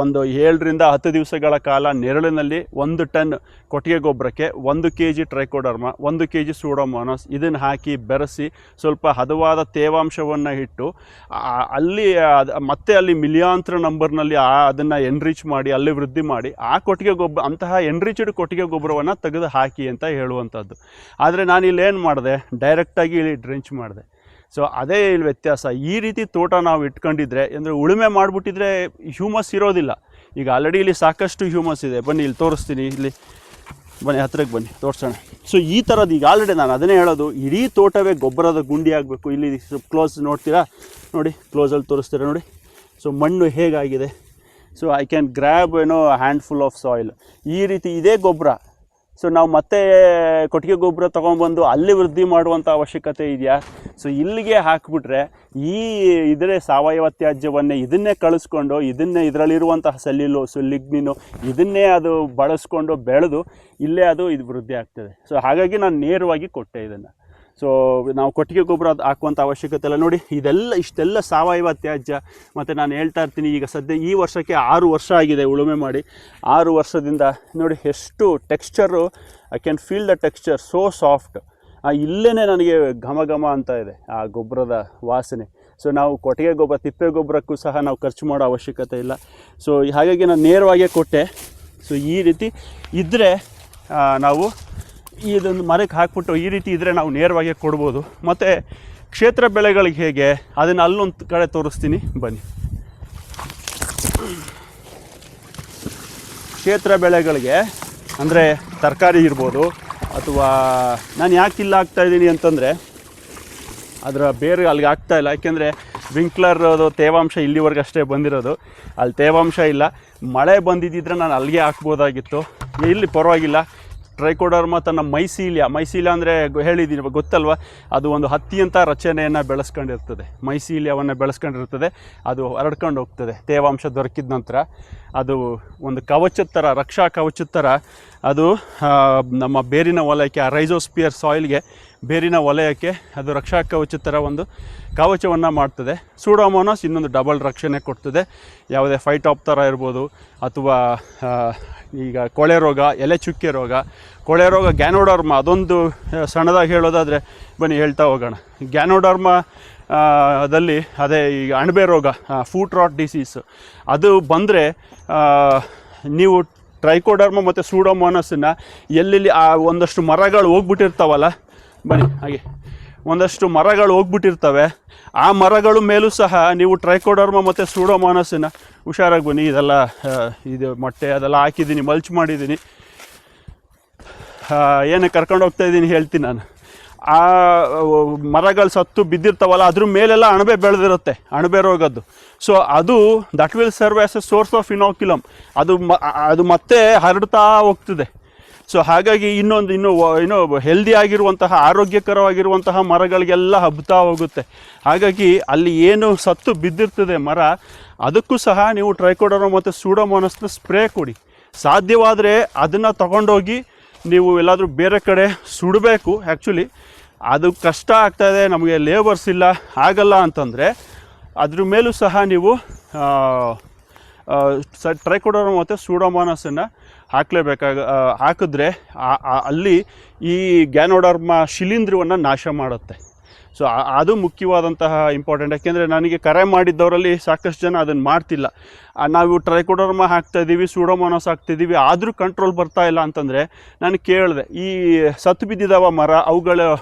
ಒಂದು 7 ರಿಂದ 10 ದಿವಸಗಳ ಕಾಲ ನೆರಳಿನಲ್ಲಿ 1 ಟನ್ ಕೊಟ್ಟಿಗೆ ಗೊಬ್ಬರಕ್ಕೆ 1 kg ಟ್ರೈಕೋಡರ್ಮಾ, 1 kg ಸೂಡೋಮೋನಾಸ್ ಇದನ್ನು ಹಾಕಿ ಬೆರೆಸಿ ಸ್ವಲ್ಪ ಹದವಾದ ತೇವಾಂಶವನ್ನು ಇಟ್ಟು ಅಲ್ಲಿ ಮಿಲಿಯಾಂತರ ನಂಬರ್ನಲ್ಲಿ ಅದನ್ನು ಎನ್ರಿಚ್ ಮಾಡಿ ಅಲ್ಲಿ ವೃದ್ಧಿ ಮಾಡಿ ಕೊಟ್ಟಿಗೆ ಗೊಬ್ಬರ, ಅಂತಹ ಎನ್ರಿಚ್ಡ್ ಕೊಟ್ಟಿಗೆ ಗೊಬ್ಬರವನ್ನು ತೆಗೆದು ಹಾಕಿ ಅಂತ ಹೇಳುವಂಥದ್ದು. ಆದರೆ ನಾನು ಇಲ್ಲಿ ಏನು ಮಾಡಿದೆ, ಡೈರೆಕ್ಟಾಗಿ ಇಲ್ಲಿ ಡ್ರೆಂಚ್ ಮಾಡಿದೆ. ಸೊ ಅದೇ ಇಲ್ಲಿ ವ್ಯತ್ಯಾಸ. ಈ ರೀತಿ ತೋಟ ನಾವು ಇಟ್ಕೊಂಡಿದ್ರೆ, ಅಂದರೆ ಉಳುಮೆ ಮಾಡಿಬಿಟ್ಟಿದ್ರೆ ಹ್ಯೂಮಸ್ ಇರೋದಿಲ್ಲ. ಈಗ ಆಲ್ರೆಡಿ ಇಲ್ಲಿ ಸಾಕಷ್ಟು ಹ್ಯೂಮಸ್ ಇದೆ. ಬನ್ನಿ ಇಲ್ಲಿ ತೋರಿಸ್ತೀನಿ, ಇಲ್ಲಿ ಬನ್ನಿ, ಹತ್ರಕ್ಕೆ ಬನ್ನಿ ತೋರಿಸೋಣ. ಸೊ ಈ ಥರದ್ದು ಈಗ ಆಲ್ರೆಡಿ ನಾನು ಅದನ್ನೇ ಹೇಳೋದು, ಇಡೀ ತೋಟವೇ ಗೊಬ್ಬರದ ಗುಂಡಿ ಆಗಬೇಕು. ಇಲ್ಲಿ ಕ್ಲೋಸ್ ನೋಡ್ತೀರಾ ನೋಡಿ, ಕ್ಲೋಸಲ್ಲಿ ತೋರಿಸ್ತೀರಾ ನೋಡಿ. ಸೊ ಮಣ್ಣು ಹೇಗಾಗಿದೆ. So I can grab handful of soil. ಈ ರೀತಿ ಇದೇ ಗೊಬ್ಬರ. ಸೊ ನಾವು ಮತ್ತೆ ಕೊಟ್ಟಿಗೆ ಗೊಬ್ಬರ ತೊಗೊಂಡ್ಬಂದು ಅಲ್ಲಿ ವೃದ್ಧಿ ಮಾಡುವಂಥ ಅವಶ್ಯಕತೆ ಇದೆಯಾ? ಸೊ ಇಲ್ಲಿಗೆ ಹಾಕಿಬಿಟ್ರೆ ಇದರ ಸಾವಯವ ತ್ಯಾಜ್ಯವನ್ನೇ ಇದನ್ನೇ ಕಳಿಸ್ಕೊಂಡು ಇದರಲ್ಲಿರುವಂತಹ ಸೆಲ್ಯುಲೋಸು, ಲಿಗ್ನಿನು ಇದನ್ನೇ ಅದು ಬಳಸ್ಕೊಂಡು ಬೆಳೆದು ಇಲ್ಲೇ ಇದು ವೃದ್ಧಿ ಆಗ್ತದೆ. ಸೊ ಹಾಗಾಗಿ ನಾನು ನೇರವಾಗಿ ಕೊಟ್ಟೆ ಇದನ್ನು. ಸೊ ನಾವು ಕೊಟ್ಟಿಗೆ ಗೊಬ್ಬರ ಹಾಕುವಂಥ ಅವಶ್ಯಕತೆ ಇಲ್ಲ. ನೋಡಿ ಇಷ್ಟೆಲ್ಲ ಸಾವಯವ ತ್ಯಾಜ್ಯ. ಮತ್ತು ನಾನು ಹೇಳ್ತಾ ಇರ್ತೀನಿ, ಈಗ ಸದ್ಯ ಈ ವರ್ಷಕ್ಕೆ 6 ವರ್ಷ ಆಗಿದೆ ಉಳುಮೆ ಮಾಡಿ. 6 ವರ್ಷದಿಂದ ನೋಡಿ ಎಷ್ಟು texture, I can feel the texture, so soft. ಇಲ್ಲೇ ನನಗೆ ಘಮ ಅಂತ ಇದೆ ಆ ಗೊಬ್ಬರದ ವಾಸನೆ. ಸೊ ನಾವು ಕೊಟ್ಟಿಗೆ ಗೊಬ್ಬರ, ತಿಪ್ಪೆ ಗೊಬ್ಬರಕ್ಕೂ ಸಹ ನಾವು ಖರ್ಚು ಮಾಡೋ ಅವಶ್ಯಕತೆ ಇಲ್ಲ. ಸೊ ಹಾಗಾಗಿ ನಾನು ನೇರವಾಗೇ ಕೊಟ್ಟೆ. ಸೊ ಈ ರೀತಿ ಇದ್ದರೆ ನಾವು ಇದೊಂದು ಮರಕ್ಕೆ ಹಾಕ್ಬಿಟ್ಟು ಈ ರೀತಿ ಇದ್ದರೆ ನಾವು ನೇರವಾಗಿ ಕೊಡ್ಬೋದು. ಮತ್ತು ಕ್ಷೇತ್ರ ಬೆಳೆಗಳಿಗೆ ಹೇಗೆ ಅದನ್ನು ಅಲ್ಲೊಂದು ಕಡೆ ತೋರಿಸ್ತೀನಿ ಬನ್ನಿ. ಕ್ಷೇತ್ರ ಬೆಳೆಗಳಿಗೆ ಅಂದರೆ ತರಕಾರಿ ಇರ್ಬೋದು, ಅಥವಾ ನಾನು ಯಾಕೆ ಇಲ್ಲ ಹಾಕ್ತಾಯಿದ್ದೀನಿ ಅಂತಂದರೆ ಅದರ ಬೇರೆ ಅಲ್ಲಿಗೆ ಆಗ್ತಾಯಿಲ್ಲ. ಯಾಕೆಂದರೆ ವಿಂಕ್ಲರ್ ಅದು ತೇವಾಂಶ ಇಲ್ಲಿವರೆಗೆ ಅಷ್ಟೇ ಬಂದಿರೋದು, ಅಲ್ಲಿ ತೇವಾಂಶ ಇಲ್ಲ. ಮಳೆ ಬಂದಿದ್ದಿದ್ರೆ ನಾನು ಅಲ್ಲಿಗೆ ಹಾಕ್ಬೋದಾಗಿತ್ತು. ಇಲ್ಲಿ ಪರವಾಗಿಲ್ಲ. ಟ್ರೈಕೋಡರ್ಮ ತನ್ನ ಮೈಸೀಲ್ಯ ಅಂದರೆ ಹೇಳಿದ್ದೀನಿ ಗೊತ್ತಲ್ವ, ಅದು ಒಂದು ಹತ್ತಿಯಂಥ ರಚನೆಯನ್ನು ಬೆಳೆಸ್ಕೊಂಡಿರ್ತದೆ. ಮೈಸೀಲ್ಯವನ್ನು ಬೆಳೆಸ್ಕೊಂಡಿರ್ತದೆ, ಅದು ಹರಡ್ಕೊಂಡು ಹೋಗ್ತದೆ. ತೇವಾಂಶ ದೊರಕಿದ ನಂತರ ಅದು ಒಂದು ಕವಚದ ಥರ, ರಕ್ಷಾ ಕವಚದ ಥರ ಅದು ನಮ್ಮ ಬೇರಿನ ವಲಯಕ್ಕೆ, ರೈಜೋಸ್ಪಿಯರ್ ಸಾಯಿಲ್ಗೆ, ಬೇರಿನ ವಲಯಕ್ಕೆ ಅದು ರಕ್ಷಾ ಕವಚದ ಥರ ಒಂದು ಕವಚವನ್ನು ಮಾಡ್ತದೆ. ಸೂಡೋಮೋನಾಸ್ ಇನ್ನೊಂದು ಡಬಲ್ ರಕ್ಷಣೆ ಕೊಡ್ತದೆ. ಯಾವುದೇ ಫೈಟಾಪ್ತರ ಇರ್ಬೋದು, ಅಥವಾ ಈಗ ಕೊಳೆ ರೋಗ, ಎಲೆ ಚುಕ್ಕೆ ರೋಗ, ಕೊಳೆ ರೋಗ, ಗ್ಯಾನೋಡರ್ಮ, ಅದೊಂದು ಸಣ್ಣದಾಗಿ ಹೇಳೋದಾದರೆ ಬನ್ನಿ ಹೇಳ್ತಾ ಹೋಗೋಣ. ಗ್ಯಾನೋಡರ್ಮ ದಲ್ಲಿ ಅದೇ ಈಗ ಅಣಬೆ ರೋಗ, ಫೂಟ್ ರಾಟ್ ಡಿಸೀಸ್, ಅದು ಬಂದರೆ ನೀವು ಟ್ರೈಕೋಡರ್ಮ ಮತ್ತು ಸೂಡೋಮೋನಾಸನ್ನು ಎಲ್ಲೆಲ್ಲಿ ಒಂದಷ್ಟು ಮರಗಳು ಹೋಗ್ಬಿಟ್ಟಿರ್ತಾವಲ್ಲ, ಬನ್ನಿ ಹಾಗೆ ಒಂದಷ್ಟು ಮರಗಳು ಹೋಗ್ಬಿಟ್ಟಿರ್ತವೆ, ಆ ಮರಗಳ ಮೇಲೂ ಸಹ ನೀವು ಟ್ರೈಕೋಡರ್ಮ ಮತ್ತು ಸೂಡೋಮೋನಾಸನ್ನು ಹುಷಾರಾಗಿ ಬನ್ನಿ. ಇದೆಲ್ಲ ಇದು ಮೊಟ್ಟೆ ಅದೆಲ್ಲ ಹಾಕಿದ್ದೀನಿ, ಮಲ್ಚ್ ಮಾಡಿದ್ದೀನಿ. ಏನಕ್ಕೆ ಕರ್ಕೊಂಡು ಹೋಗ್ತಾಯಿದ್ದೀನಿ ಹೇಳ್ತೀನಿ ನಾನು. ಆ ಮರಗಳು ಸತ್ತು ಬಿದ್ದಿರ್ತಾವಲ್ಲ, ಅದ್ರ ಮೇಲೆಲ್ಲ ಅಣಬೆ ಬೆಳೆದಿರುತ್ತೆ, ಅಣಬೆ ರೋಗದ್ದು. ಸೊ ಅದು that will serve as A source of inoculum. ಅದು ಮತ್ತೆ ಹರಡ್ತಾ ಹೋಗ್ತದೆ. ಸೊ ಹಾಗಾಗಿ ಇನ್ನೂ ಹೆಲ್ದಿ ಆಗಿರುವಂತಹ, ಆರೋಗ್ಯಕರವಾಗಿರುವಂತಹ ಮರಗಳಿಗೆಲ್ಲ ಹಬ್ತಾ ಹೋಗುತ್ತೆ. ಹಾಗಾಗಿ ಅಲ್ಲಿ ಏನು ಸತ್ತು ಬಿದ್ದಿರ್ತದೆ ಮರ, ಅದಕ್ಕೂ ಸಹ ನೀವು ಟ್ರೈಕೋಡರ್ಮ ಮತ್ತು ಸೂಡೋಮೋನಾಸ್ನ ಸ್ಪ್ರೇ ಕೊಡಿ. ಸಾಧ್ಯವಾದರೆ ಅದನ್ನು ತಗೊಂಡೋಗಿ ನೀವು ಎಲ್ಲಾದರೂ ಬೇರೆ ಕಡೆ ಸುಡಬೇಕು. ಆ್ಯಕ್ಚುಲಿ ಅದು ಕಷ್ಟ ಆಗ್ತಾಯಿದೆ, ನಮಗೆ ಲೇಬರ್ಸ್ ಇಲ್ಲ, ಆಗಲ್ಲ ಅಂತಂದರೆ ಅದ್ರ ಮೇಲೂ ಸಹ ನೀವು ಟ್ರೈಕೋಡರ್ಮ ಮತ್ತು ಸೂಡೋಮೋನಾಸನ್ನು ಹಾಕಿದ್ರೆ ಅಲ್ಲಿ ಈ ಗ್ಯಾನೋಡರ್ಮ ಶಿಲೀಂಧ್ರವನ್ನು ನಾಶ ಮಾಡುತ್ತೆ. ಸೊ ಅದು ಮುಖ್ಯವಾದಂತಹ ಇಂಪಾರ್ಟೆಂಟ್. ಯಾಕೆಂದರೆ ನನಗೆ ಕರೆ ಮಾಡಿದ್ದವರಲ್ಲಿ ಸಾಕಷ್ಟು ಜನ ಅದನ್ನು ಮಾಡ್ತಿಲ್ಲ. ನಾವು ಟ್ರೈಕೋಡರ್ಮ ಹಾಕ್ತಾಯಿದ್ದೀವಿ, ಸೂಡೋಮೋನಾಸ್ ಹಾಕ್ತಿದ್ದೀವಿ, ಆದರೂ ಕಂಟ್ರೋಲ್ ಬರ್ತಾ ಇಲ್ಲ ಅಂತಂದರೆ ನಾನು ಕೇಳಿದೆ, ಈ ಸತ್ತು ಬಿದ್ದಿದ್ದಾವ ಮರ,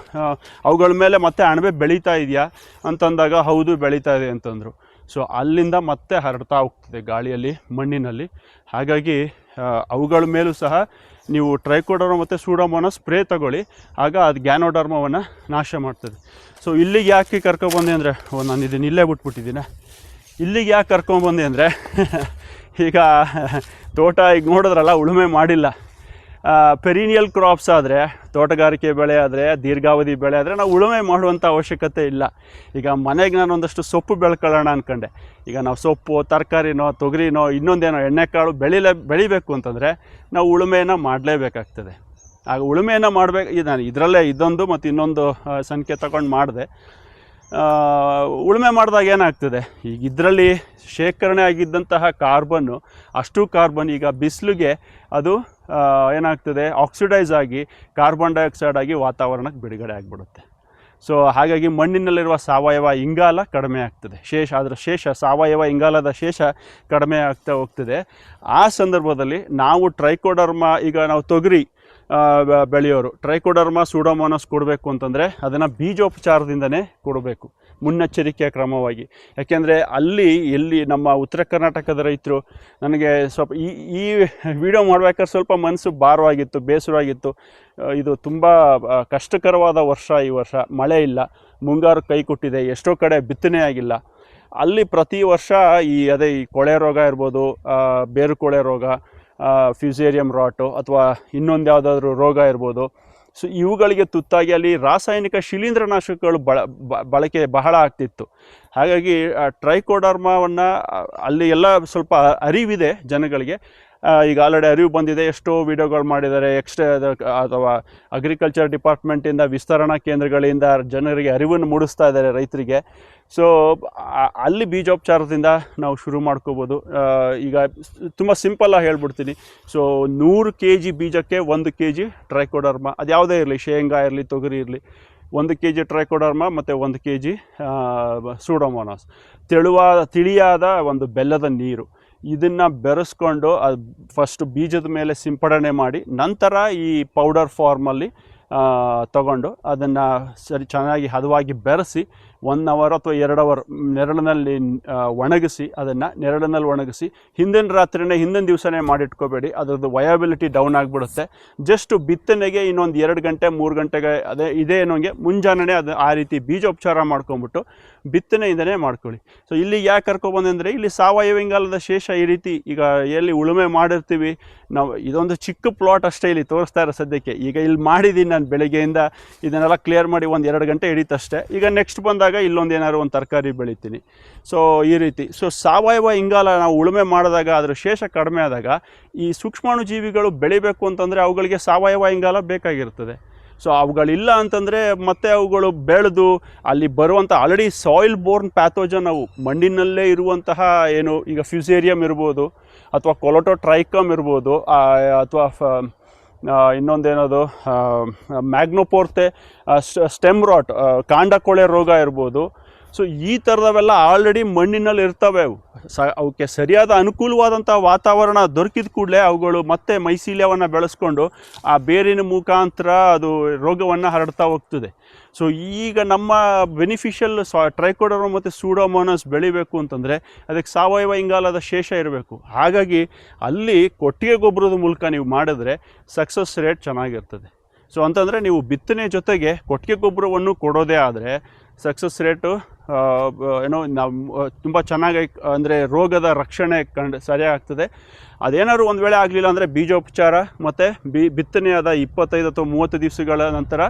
ಅವುಗಳ ಮೇಲೆ ಮತ್ತೆ ಅಣಬೆ ಬೆಳೀತಾ ಇದೆಯಾ ಅಂತಂದಾಗ ಹೌದು ಬೆಳೀತಾ ಇದೆ ಅಂತಂದರು. ಸೊ ಅಲ್ಲಿಂದ ಮತ್ತೆ ಹರಡ್ತಾ ಹೋಗ್ತದೆ ಗಾಳಿಯಲ್ಲಿ, ಮಣ್ಣಿನಲ್ಲಿ. ಹಾಗಾಗಿ ಅವುಗಳ ಮೇಲೂ ಸಹ ನೀವು ಟ್ರೈಕೋಡರ್ಮ ಮತ್ತು ಸೂಡೋಮೋನಾಸ್ ಸ್ಪ್ರೇ ತಗೊಳ್ಳಿ, ಆಗ ಅದು ಗ್ಯಾನೋಡರ್ಮವನ್ನು ನಾಶ ಮಾಡ್ತದೆ. ಸೊ ಇಲ್ಲಿಗೆ ಯಾಕೆ ಕರ್ಕೊಬಂದೆ ಅಂದರೆ, ನಾನು ಇದನ್ನು ಇಲ್ಲೇ ಬಿಟ್ಬಿಟ್ಟಿದ್ದೀನಿ. ಇಲ್ಲಿಗೆ ಯಾಕೆ ಕರ್ಕೊಂಬಂದೆ ಅಂದರೆ ಈಗ ತೋಟ ಈಗ ನೋಡಿದ್ರಲ್ಲ, ಉಳುಮೆ ಮಾಡಿಲ್ಲ. ಪೆರಿನಿಯಲ್ ಕ್ರಾಪ್ಸ್ ಆದರೆ, ತೋಟಗಾರಿಕೆ ಬೆಳೆ ಆದರೆ, ದೀರ್ಘಾವಧಿ ಬೆಳೆ ಆದರೆ ನಾವು ಉಳುಮೆ ಮಾಡುವಂಥ ಅವಶ್ಯಕತೆ ಇಲ್ಲ. ಈಗ ಮನೆಗೆ ನಾನು ಒಂದಷ್ಟು ಸೊಪ್ಪು ಬೆಳ್ಕೊಳ್ಳೋಣ ಅಂದ್ಕೊಂಡೆ. ಈಗ ನಾವು ಸೊಪ್ಪು, ತರಕಾರಿನೋ, ತೊಗರಿನೋ, ಇನ್ನೊಂದೇನೋ ಎಣ್ಣೆಕಾಳು ಬೆಳಿಬೇಕು ಅಂತಂದರೆ ನಾವು ಉಳುಮೆಯನ್ನು ಮಾಡಲೇಬೇಕಾಗ್ತದೆ. ಆಗ ಉಳುಮೆಯನ್ನು ಮಾಡಬೇಕು. ನಾನು ಇದರಲ್ಲೇ ಇದೊಂದು ಮತ್ತು ಇನ್ನೊಂದು ಸಂಖ್ಯೆ ತಗೊಂಡು ಮಾಡಿದೆ. ಉಳುಮೆ ಮಾಡಿದಾಗ ಏನಾಗ್ತದೆ, ಈಗ ಇದರಲ್ಲಿ ಶೇಖರಣೆ ಆಗಿದ್ದಂತಹ ಕಾರ್ಬನ್ನು, ಅಷ್ಟು ಕಾರ್ಬನ್ ಈಗ ಬಿಸಿಲಿಗೆ ಅದು ಏನಾಗ್ತದೆ, ಆಕ್ಸಿಡೈಸ್ ಆಗಿ ಕಾರ್ಬನ್ ಡೈಆಕ್ಸೈಡ್ ಆಗಿ ವಾತಾವರಣಕ್ಕೆ ಬಿಡುಗಡೆ ಆಗಿಬಿಡುತ್ತೆ. ಸೊ ಹಾಗಾಗಿ ಮಣ್ಣಿನಲ್ಲಿರುವ ಸಾವಯವ ಇಂಗಾಲ ಕಡಿಮೆ ಆಗ್ತದೆ, ಶೇಷ ಸಾವಯವ ಇಂಗಾಲದ ಶೇಷ ಕಡಿಮೆ ಆಗ್ತಾ ಹೋಗ್ತದೆ. ಆ ಸಂದರ್ಭದಲ್ಲಿ ನಾವು ಟ್ರೈಕೋಡರ್ಮ, ಈಗ ನಾವು ತೊಗರಿ ಬೆಳೆಯೋರು ಟ್ರೈಕೋಡರ್ಮ ಸೂಡೋಮೋನಾಸ್ ಕೊಡಬೇಕು ಅಂತಂದರೆ ಅದನ್ನು ಬೀಜೋಪಚಾರದಿಂದನೇ ಕೊಡಬೇಕು, ಮುನ್ನೆಚ್ಚರಿಕೆಯ ಕ್ರಮವಾಗಿ. ಯಾಕೆಂದರೆ ಎಲ್ಲಿ ನಮ್ಮ ಉತ್ತರ ಕರ್ನಾಟಕದ ರೈತರು, ನನಗೆ ಸ್ವಲ್ಪ ಈ ವಿಡಿಯೋ ಮಾಡ್ಬೇಕಾದ್ರೆ ಸ್ವಲ್ಪ ಮನಸ್ಸು ಭಾರವಾಗಿತ್ತು, ಬೇಸರವಾಗಿತ್ತು. ಇದು ತುಂಬ ಕಷ್ಟಕರವಾದ ವರ್ಷ ಈ ವರ್ಷ. ಮಳೆ ಇಲ್ಲ, ಮುಂಗಾರು ಕೈ ಕೊಟ್ಟಿದೆ, ಎಷ್ಟೋ ಕಡೆ ಬಿತ್ತನೆ ಆಗಿಲ್ಲ. ಅಲ್ಲಿ ಪ್ರತಿ ವರ್ಷ ಈ ಕೊಳೆ ರೋಗ ಇರ್ಬೋದು, ಬೇರು ಕೊಳೆ ರೋಗ, ಫ್ಯೂಸೇರಿಯಂ ರಾಟು, ಅಥವಾ ಇನ್ನೊಂದು ಯಾವುದಾದ್ರೂ ರೋಗ ಇರ್ಬೋದು. ಸೊ ಇವುಗಳಿಗೆ ತುತ್ತಾಗಿ ಅಲ್ಲಿ ರಾಸಾಯನಿಕ ಶಿಲೀಂಧ್ರನಾಶಕಗಳು ಬಳಕೆ ಬಹಳ ಆಗ್ತಿತ್ತು. ಹಾಗಾಗಿ ಟ್ರೈಕೋಡರ್ಮವನ್ನು ಅಲ್ಲಿ ಎಲ್ಲ ಸ್ವಲ್ಪ ಅರಿವಿದೆ ಜನಗಳಿಗೆ. ಈಗ ಆಲ್ರೆಡಿ ಅರಿವು ಬಂದಿದೆ, ಎಷ್ಟೋ ವಿಡಿಯೋಗಳು ಮಾಡಿದ್ದಾರೆ. ಅಥವಾ ಅಗ್ರಿಕಲ್ಚರ್ ಡಿಪಾರ್ಟ್ಮೆಂಟಿಂದ, ವಿಸ್ತರಣಾ ಕೇಂದ್ರಗಳಿಂದ ಜನರಿಗೆ ಅರಿವನ್ನು ಮೂಡಿಸ್ತಾ ಇದ್ದಾರೆ ರೈತರಿಗೆ. ಸೊ ಅಲ್ಲಿ ಬೀಜೋಪಚಾರದಿಂದ ನಾವು ಶುರು ಮಾಡ್ಕೋಬೋದು. ಈಗ ತುಂಬ ಸಿಂಪಲ್ಲಾಗಿ ಹೇಳ್ಬಿಡ್ತೀನಿ. ಸೊ 100 kg ಬೀಜಕ್ಕೆ 1 kg ಟ್ರೈಕೋಡರ್ಮ, ಅದು ಯಾವುದೇ ಇರಲಿ, ಶೇಂಗಾ ಇರಲಿ, ತೊಗರಿ ಇರಲಿ, 1 kg ಟ್ರೈಕೋಡರ್ಮ ಮತ್ತು 1 kg ಸೂಡೋಮೋನಾಸ್. ತಿಳಿಯಾದ ಒಂದು ಬೆಲ್ಲದ ನೀರು, ಇದನ್ನು ಬೆರೆಸ್ಕೊಂಡು ಅದು ಫಸ್ಟ್ ಬೀಜದ ಮೇಲೆ ಸಿಂಪಡಣೆ ಮಾಡಿ ನಂತರ ಈ ಪೌಡರ್ ಫಾರ್ಮಲ್ಲಿ ತಗೊಂಡು ಅದನ್ನು ಸರಿ ಚೆನ್ನಾಗಿ ಹದವಾಗಿ ಬೆರೆಸಿ 1 ಅವರ್ ಅಥವಾ 2 ಅವರ್ ನೆರಳಿನಲ್ಲಿ ಒಣಗಿಸಿ ಅದನ್ನು ನೆರಳಿನಲ್ಲಿ ಒಣಗಿಸಿ ಹಿಂದಿನ ರಾತ್ರಿನೇ ಹಿಂದಿನ ದಿವಸನೇ ಮಾಡಿಟ್ಕೋಬೇಡಿ, ಅದರದ್ದು ವಯಬಿಲಿಟಿ ಡೌನ್ ಆಗಿಬಿಡುತ್ತೆ. ಜಸ್ಟ್ ಬಿತ್ತನೆಗೆ ಇನ್ನೊಂದು 2 ಗಂಟೆ 3 ಗಂಟೆಗೆ ಇದೇ ಅನ್ನೋಂಗೆ ಮುಂಜಾನೆ ಅದು ಆ ರೀತಿ ಬೀಜೋಪಚಾರ ಮಾಡ್ಕೊಂಬಿಟ್ಟು ಬಿತ್ತನೆಯಿಂದನೇ ಮಾಡ್ಕೊಳ್ಳಿ. ಸೊ ಇಲ್ಲಿ ಯಾಕೆ ಕರ್ಕೊಬಂದೆ ಅಂದರೆ ಇಲ್ಲಿ ಸಾವಯವ ಇಂಗಾಲದ ಶೇಷ ಈ ರೀತಿ ಈಗ ಎಲ್ಲಿ ಉಳುಮೆ ಮಾಡಿರ್ತೀವಿ ನಾವು, ಇದೊಂದು ಚಿಕ್ಕ ಪ್ಲಾಟ್ ಅಷ್ಟೇ ಇಲ್ಲಿ ತೋರಿಸ್ತಾ ಇರೋ ಸದ್ಯಕ್ಕೆ. ಈಗ ಇಲ್ಲಿ ಮಾಡಿದ್ದೀನಿ ನಾನು ಬೆಳಗ್ಗೆಯಿಂದ ಇದನ್ನೆಲ್ಲ ಕ್ಲಿಯರ್ ಮಾಡಿ 1-2 ಗಂಟೆ ಹಿಡಿತಷ್ಟೇ. ಈಗ ನೆಕ್ಸ್ಟ್ ಬಂದಾಗ ಇಲ್ಲೊಂದು ಏನಾದ್ರು ಒಂದು ತರಕಾರಿ ಬೆಳಿತೀನಿ. ಸೊ ಈ ರೀತಿ ಸಾವಯವ ಇಂಗಾಲ ನಾವು ಉಳುಮೆ ಮಾಡಿದಾಗ ಅದರ ಶೇಷ ಕಡಿಮೆ ಆದಾಗ ಈ ಸೂಕ್ಷ್ಮಾಣು ಜೀವಿಗಳು ಬೆಳಿಬೇಕು ಅಂತಂದರೆ ಅವುಗಳಿಗೆ ಸಾವಯವ ಇಂಗಾಲ ಬೇಕಾಗಿರ್ತದೆ. ಸೊ ಅವುಗಳಿಲ್ಲ ಅಂತಂದರೆ ಮತ್ತೆ ಅವುಗಳು ಬೆಳೆದು ಅಲ್ಲಿ ಬರುವಂಥ ಆಲ್ರೆಡಿ ಸಾಯಿಲ್ ಬೋರ್ನ್ ಪ್ಯಾಥೋಜನ್ ಅವು ಮಣ್ಣಿನಲ್ಲೇ ಇರುವಂತಹ ಏನು ಈಗ ಫ್ಯೂಸೇರಿಯಮ್ ಇರ್ಬೋದು ಅಥವಾ ಕೊಲೊಟೋಟ್ರೈಕಮ್ ಇರ್ಬೋದು ಅಥವಾ ಇನ್ನೊಂದೇನದು ಮ್ಯಾಗ್ನೋಪೋರ್ತೆ ಸ್ಟೆಮ್ ರಾಟ್ ಕಾಂಡ ಕೊಳೆ ರೋಗ ಇರ್ಬೋದು. ಸೊ ಈ ಥರದವೆಲ್ಲ ಆಲ್ರೆಡಿ ಮಣ್ಣಿನಲ್ಲಿ ಇರ್ತವೆ. ಅವಕ್ಕೆ ಸರಿಯಾದ ಅನುಕೂಲವಾದಂಥ ವಾತಾವರಣ ದೊರಕಿದ ಕೂಡಲೇ ಅವುಗಳು ಮತ್ತೆ ಮೈಸೀಲ್ಯವನ್ನು ಬೆಳೆಸ್ಕೊಂಡು ಆ ಬೇರಿನ ಮುಖಾಂತರ ಅದು ರೋಗವನ್ನು ಹರಡ್ತಾ ಹೋಗ್ತದೆ. ಸೊ ಈಗ ನಮ್ಮ ಬೆನಿಫಿಷಿಯಲ್ ಟ್ರೈಕೋಡರ್ಮ ಮತ್ತು ಸೂಡೋಮೋನಾಸ್ ಬೆಳಿಬೇಕು ಅಂತಂದರೆ ಅದಕ್ಕೆ ಸಾವಯವ ಇಂಗಾಲದ ಶೇಷ ಇರಬೇಕು. ಹಾಗಾಗಿ ಅಲ್ಲಿ ಕೊಟ್ಟಿಗೆ ಗೊಬ್ಬರದ ಮೂಲಕ ನೀವು ಮಾಡಿದ್ರೆ ಸಕ್ಸಸ್ ರೇಟ್ ಚೆನ್ನಾಗಿರ್ತದೆ. ಸೊ ಅಂತಂದರೆ ನೀವು ಬಿತ್ತನೆ ಜೊತೆಗೆ ಕೊಟ್ಟಿಗೆ ಗೊಬ್ಬರವನ್ನು ಕೊಡೋದೇ ಆದರೆ ಸಕ್ಸಸ್ ರೇಟು ಏನೋ ನಾವು ತುಂಬ ಚೆನ್ನಾಗಿ ಅಂದರೆ ರೋಗದ ರಕ್ಷಣೆ ಸರಿಯಾಗ್ತದೆ. ಅದೇನಾದ್ರು ಒಂದು ವೇಳೆ ಆಗಲಿಲ್ಲ ಅಂದರೆ ಬೀಜೋಪಚಾರ ಮತ್ತು ಬಿತ್ತನೆಯಾದ 25 ಅಥವಾ 30 ದಿವಸಗಳ ನಂತರ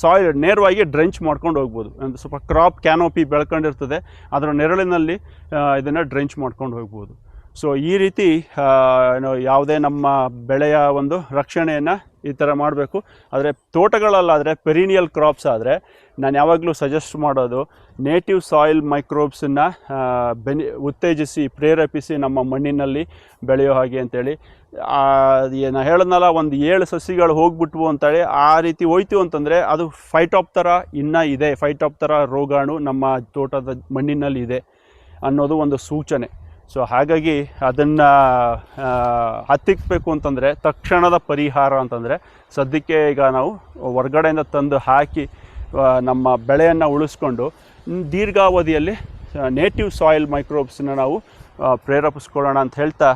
ಸಾಯಿಲ್ ನೇರವಾಗಿ ಡ್ರೆಂಚ್ ಮಾಡ್ಕೊಂಡು ಹೋಗ್ಬೋದು. ಒಂದು ಸ್ವಲ್ಪ ಕ್ರಾಪ್ ಕ್ಯಾನೋಪಿ ಬೆಳ್ಕೊಂಡಿರ್ತದೆ, ಅದರ ನೆರಳಿನಲ್ಲಿ ಇದನ್ನು ಡ್ರೆಂಚ್ ಮಾಡ್ಕೊಂಡು ಹೋಗ್ಬೋದು. ಸೊ ಈ ರೀತಿ ಯಾವುದೇ ನಮ್ಮ ಬೆಳೆಯ ಒಂದು ರಕ್ಷಣೆಯನ್ನು ಈ ಥರ ಮಾಡಬೇಕು. ಆದರೆ ತೋಟಗಳಲ್ಲಾದರೆ ಪೆರಿನಿಯಲ್ ಕ್ರಾಪ್ಸ್ ಆದರೆ ನಾನು ಯಾವಾಗಲೂ ಸಜೆಸ್ಟ್ ಮಾಡೋದು ನೇಟಿವ್ ಸಾಯಿಲ್ ಮೈಕ್ರೋಬ್ಸನ್ನು ಉತ್ತೇಜಿಸಿ ಪ್ರೇರೇಪಿಸಿ ನಮ್ಮ ಮಣ್ಣಿನಲ್ಲಿ ಬೆಳೆಯೋ ಹಾಗೆ ಅಂತೇಳಿ. ನಾನು ಹೇಳಿದ್ನಲ್ಲ, ಒಂದು 7 ಸಸಿಗಳು ಹೋಗ್ಬಿಟ್ವು ಅಂತೇಳಿ ಆ ರೀತಿ ಹೋಯ್ತು ಅಂತಂದರೆ ಅದು ಫೈಟಾಪ್ತರಾ ಇನ್ನೂ ಇದೆ, ಫೈಟಾಪ್ತರಾ ರೋಗಾಣು ನಮ್ಮ ತೋಟದ ಮಣ್ಣಿನಲ್ಲಿ ಇದೆ ಅನ್ನೋದು ಒಂದು ಸೂಚನೆ. ಸೊ ಹಾಗಾಗಿ ಅದನ್ನು ಹತ್ತಿಕ್ಕಬೇಕು ಅಂತಂದರೆ ತಕ್ಷಣದ ಪರಿಹಾರ ಅಂತಂದರೆ ಸದ್ಯಕ್ಕೆ ಈಗ ನಾವು ಹೊರ್ಗಡೆಯಿಂದ ತಂದು ಹಾಕಿ ನಮ್ಮ ಬೆಳೆಯನ್ನು ಉಳಿಸ್ಕೊಂಡು ದೀರ್ಘಾವಧಿಯಲ್ಲಿ ನೇಟಿವ್ ಸಾಯಿಲ್ ಮೈಕ್ರೋಬ್ಸನ್ನ ನಾವು ಪ್ರೇರೇಪಿಸ್ಕೊಳ್ಳೋಣ ಅಂತ ಹೇಳ್ತಾ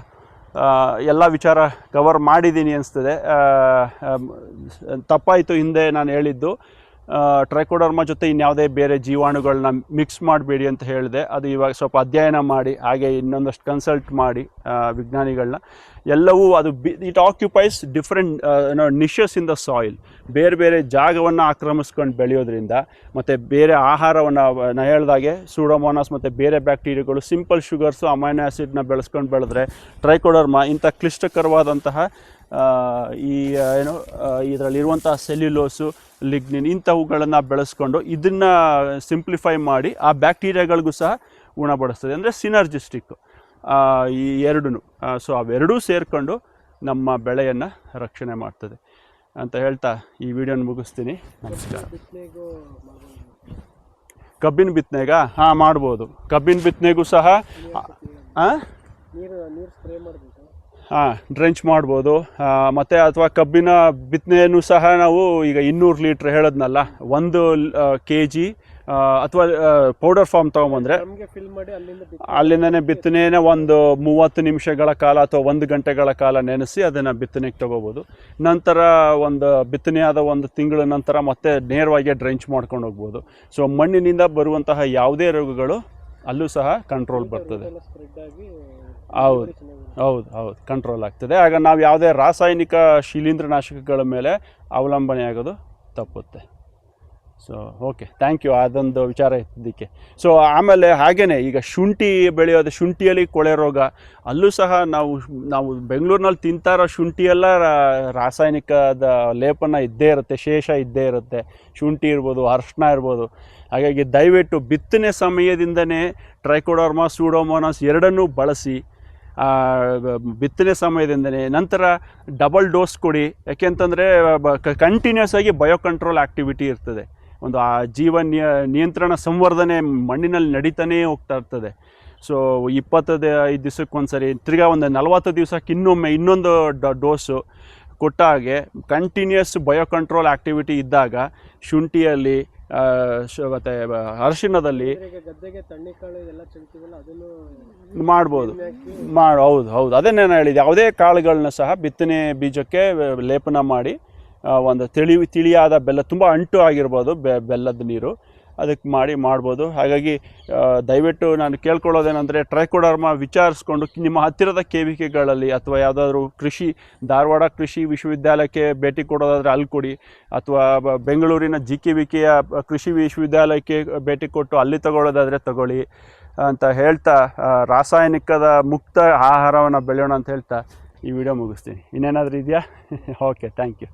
ಎಲ್ಲ ವಿಚಾರ ಕವರ್ ಮಾಡಿದ್ದೀನಿ ಅನಿಸ್ತದೆ. ತಪ್ಪಾಯಿತು ಹಿಂದೆ ನಾನು ಹೇಳಿದ್ದು. ಟ್ರೈಕೋಡರ್ಮ ಜೊತೆ ಇನ್ಯಾವುದೇ ಬೇರೆ ಜೀವಾಣುಗಳನ್ನ ಮಿಕ್ಸ್ ಮಾಡಬೇಡಿ ಅಂತ ಹೇಳಿದೆ. ಅದು ಇವಾಗ ಸ್ವಲ್ಪ ಅಧ್ಯಯನ ಮಾಡಿ ಹಾಗೆ ಇನ್ನೊಂದಷ್ಟು ಕನ್ಸಲ್ಟ್ ಮಾಡಿ ವಿಜ್ಞಾನಿಗಳನ್ನ ಎಲ್ಲವೂ ಅದು it occupies different niches in the soil. ಬೇರೆ ಬೇರೆ ಜಾಗವನ್ನು ಆಕ್ರಮಿಸ್ಕೊಂಡು ಬೆಳೆಯೋದ್ರಿಂದ ಮತ್ತು ಬೇರೆ ಆಹಾರವನ್ನು ನಾನು ಹೇಳಿದಾಗೆ ಸೂಡೋಮೋನಾಸ್ ಮತ್ತು ಬೇರೆ ಬ್ಯಾಕ್ಟೀರಿಯಾಗಳು ಸಿಂಪಲ್ ಶುಗರ್ಸು ಅಮೈನೋ ಆ್ಯಸಿಡ್ನ ಬೆಳೆಸ್ಕೊಂಡು ಬೆಳೆದ್ರೆ ಟ್ರೈಕೋಡರ್ಮ ಇಂಥ ಕ್ಲಿಷ್ಟಕರವಾದಂತಹ ಈ ಇದರಲ್ಲಿರುವಂಥ ಸೆಲ್ಯುಲೋಸು ಲಿಗ್ನಿನ್ ಇಂಥವುಗಳನ್ನು ಬೆಳೆಸ್ಕೊಂಡು ಇದನ್ನು ಸಿಂಪ್ಲಿಫೈ ಮಾಡಿ ಆ ಬ್ಯಾಕ್ಟೀರಿಯಾಗಳಿಗೂ ಸಹ ಉಣಬಡಿಸ್ತದೆ. ಅಂದರೆ ಸಿನರ್ಜಿಸ್ಟಿಕ್ ಈ ಎರಡೂ. ಸೊ ಅವೆರಡೂ ಸೇರಿಕೊಂಡು ನಮ್ಮ ಬೆಳೆಯನ್ನು ರಕ್ಷಣೆ ಮಾಡ್ತದೆ ಅಂತ ಹೇಳ್ತಾ ಈ ವಿಡಿಯೋನ ಮುಗಿಸ್ತೀನಿ. ನಮಸ್ಕಾರ. ಕಬ್ಬಿನ ಬಿತ್ತನೆಗ ಮಾಡ್ಬೋದು. ಕಬ್ಬಿನ ಬಿತ್ತನೆಗೂ ಸಹ ಡ್ರೆಂಚ್ ಮಾಡ್ಬೋದು. ಮತ್ತು ಅಥವಾ ಕಬ್ಬಿನ ಬಿತ್ತನೆಯೂ ಸಹ ನಾವು ಈಗ 200 ಲೀಟ್ರ್ ಹೇಳಿದ್ನಲ್ಲ, 1 kg ಅಥವಾ ಪೌಡರ್ ಫಾರ್ಮ್ ತೊಗೊಂಬಂದರೆ ಅಲ್ಲಿಂದನೇ ಬಿತ್ತನೆಯೇ ಒಂದು 30 ನಿಮಿಷಗಳ ಕಾಲ ಅಥವಾ 1 ಗಂಟೆಗಳ ಕಾಲ ನೆನೆಸಿ ಅದನ್ನು ಬಿತ್ತನೆಗೆ ತೊಗೋಬೋದು. ನಂತರ ಒಂದು ಬಿತ್ತನೆಯಾದ 1 ತಿಂಗಳ ನಂತರ ಮತ್ತೆ ನೇರವಾಗಿ ಡ್ರೆಂಚ್ ಮಾಡ್ಕೊಂಡು ಹೋಗ್ಬೋದು. ಸೊ ಮಣ್ಣಿನಿಂದ ಬರುವಂತಹ ಯಾವುದೇ ರೋಗಗಳು ಅಲ್ಲೂ ಸಹ ಕಂಟ್ರೋಲ್ ಬರ್ತದೆ. ಹೌದು ಹೌದು ಹೌದು ಕಂಟ್ರೋಲ್ ಆಗ್ತದೆ. ಆಗ ನಾವು ಯಾವುದೇ ರಾಸಾಯನಿಕ ಶಿಲೀಂಧ್ರನಾಶಕಗಳ ಮೇಲೆ ಅವಲಂಬನೆ ಆಗೋದು ತಪ್ಪುತ್ತೆ. ಸೊ ಓಕೆ, ಥ್ಯಾಂಕ್ ಯು ಅದೊಂದು ವಿಚಾರ ಇದ್ದಕ್ಕೆ. ಸೊ ಆಮೇಲೆ ಹಾಗೆಯೇ ಈಗ ಶುಂಠಿ ಬೆಳೆಯೋದು, ಶುಂಠಿಯಲ್ಲಿ ಕೊಳೆ ರೋಗ, ಅಲ್ಲೂ ಸಹ ನಾವು ಬೆಂಗಳೂರಿನಲ್ಲಿ ತಿಂತಾರೋ ಶುಂಠಿಯೆಲ್ಲ ರಾಸಾಯನಿಕದ ಲೇಪನ ಇದ್ದೇ ಇರುತ್ತೆ, ಶೇಷ ಇದ್ದೇ ಇರುತ್ತೆ. ಶುಂಠಿ ಇರ್ಬೋದು, ಅರಿಶಿನ ಇರ್ಬೋದು. ಹಾಗಾಗಿ ದಯವಿಟ್ಟು ಬಿತ್ತನೆ ಸಮಯದಿಂದನೇ ಟ್ರೈಕೋಡರ್ಮ ಸೂಡೋಮೋನಾಸ್ ಎರಡನ್ನೂ ಬಳಸಿ ಬಿತ್ತನೆ ಸಮಯದಿಂದನೇ. ನಂತರ ಡಬಲ್ ಡೋಸ್ ಕೊಡಿ. ಯಾಕೆಂತಂದರೆ ಕಂಟಿನ್ಯೂಸ್ ಆಗಿ ಬಯೋ ಕಂಟ್ರೋಲ್ ಆ್ಯಕ್ಟಿವಿಟಿ ಇರ್ತದೆ. ಒಂದು ಆ ನಿಯಂತ್ರಣ ಸಂವರ್ಧನೆ ಮಣ್ಣಿನಲ್ಲಿ ನಡೀತಾನೇ ಹೋಗ್ತಾ ಇರ್ತದೆ. ಸೊ 25 ದಿವಸಕ್ಕೊಂದ್ಸರಿ ತಿರ್ಗಾ ಒಂದು 40 ದಿವಸಕ್ಕೆ ಇನ್ನೊಂದು ಡೋಸು ಕೊಟ್ಟ ಹಾಗೆ ಕಂಟಿನ್ಯೂಸ್ ಬಯೋ ಕಂಟ್ರೋಲ್ ಆ್ಯಕ್ಟಿವಿಟಿ ಇದ್ದಾಗ ಶುಂಠಿಯಲ್ಲಿ ಮತ್ತು ಅರಿಶಿಣದಲ್ಲಿ ಗದ್ದೆಗೆ ತಣ್ಣಿಕಾಳು ಎಲ್ಲ ಚೆಲ್ತೀವಲ್ಲ ಅದನ್ನು ಮಾಡ್ಬೋದು. ಹೌದು ಅದನ್ನೇ ನಾನು ಹೇಳಿದೆ. ಯಾವುದೇ ಕಾಳುಗಳನ್ನ ಸಹ ಬಿತ್ತನೆ ಬೀಜಕ್ಕೆ ಲೇಪನ ಮಾಡಿ ಒಂದು ತಿಳಿಯಾದ ಬೆಲ್ಲ, ತುಂಬ ಅಂಟು ಆಗಿರ್ಬೋದು ಬೆಲ್ಲದ ನೀರು, ಅದಕ್ಕೆ ಮಾಡ್ಬೋದು. ಹಾಗಾಗಿ ದಯವಿಟ್ಟು ನಾನು ಕೇಳ್ಕೊಳ್ಳೋದೇನೆಂದರೆ ಟ್ರೈಕೋಡರ್ಮಾ ವಿಚಾರಿಸ್ಕೊಂಡು ನಿಮ್ಮ ಹತ್ತಿರದ KVKಗಳಲ್ಲಿ ಅಥವಾ ಯಾವುದಾದ್ರೂ ಧಾರವಾಡ ಕೃಷಿ ವಿಶ್ವವಿದ್ಯಾಲಯಕ್ಕೆ ಭೇಟಿ ಕೊಡೋದಾದರೆ ಅಲ್ಲಿ ಕೊಡಿ, ಅಥವಾ ಬೆಂಗಳೂರಿನ GKVKಯ ಕೃಷಿ ವಿಶ್ವವಿದ್ಯಾಲಯಕ್ಕೆ ಭೇಟಿ ಕೊಟ್ಟು ಅಲ್ಲಿ ತಗೊಳ್ಳೋದಾದರೆ ತಗೊಳ್ಳಿ ಅಂತ ಹೇಳ್ತಾ, ರಾಸಾಯನಿಕದ ಮುಕ್ತ ಆಹಾರವನ್ನು ಬೆಳೆಯೋಣ ಅಂತ ಹೇಳ್ತಾ ಈ ವಿಡಿಯೋ ಮುಗಿಸ್ತೀನಿ. ಇನ್ನೇನಾದರೂ ಇದೆಯಾ? Okay, thank you.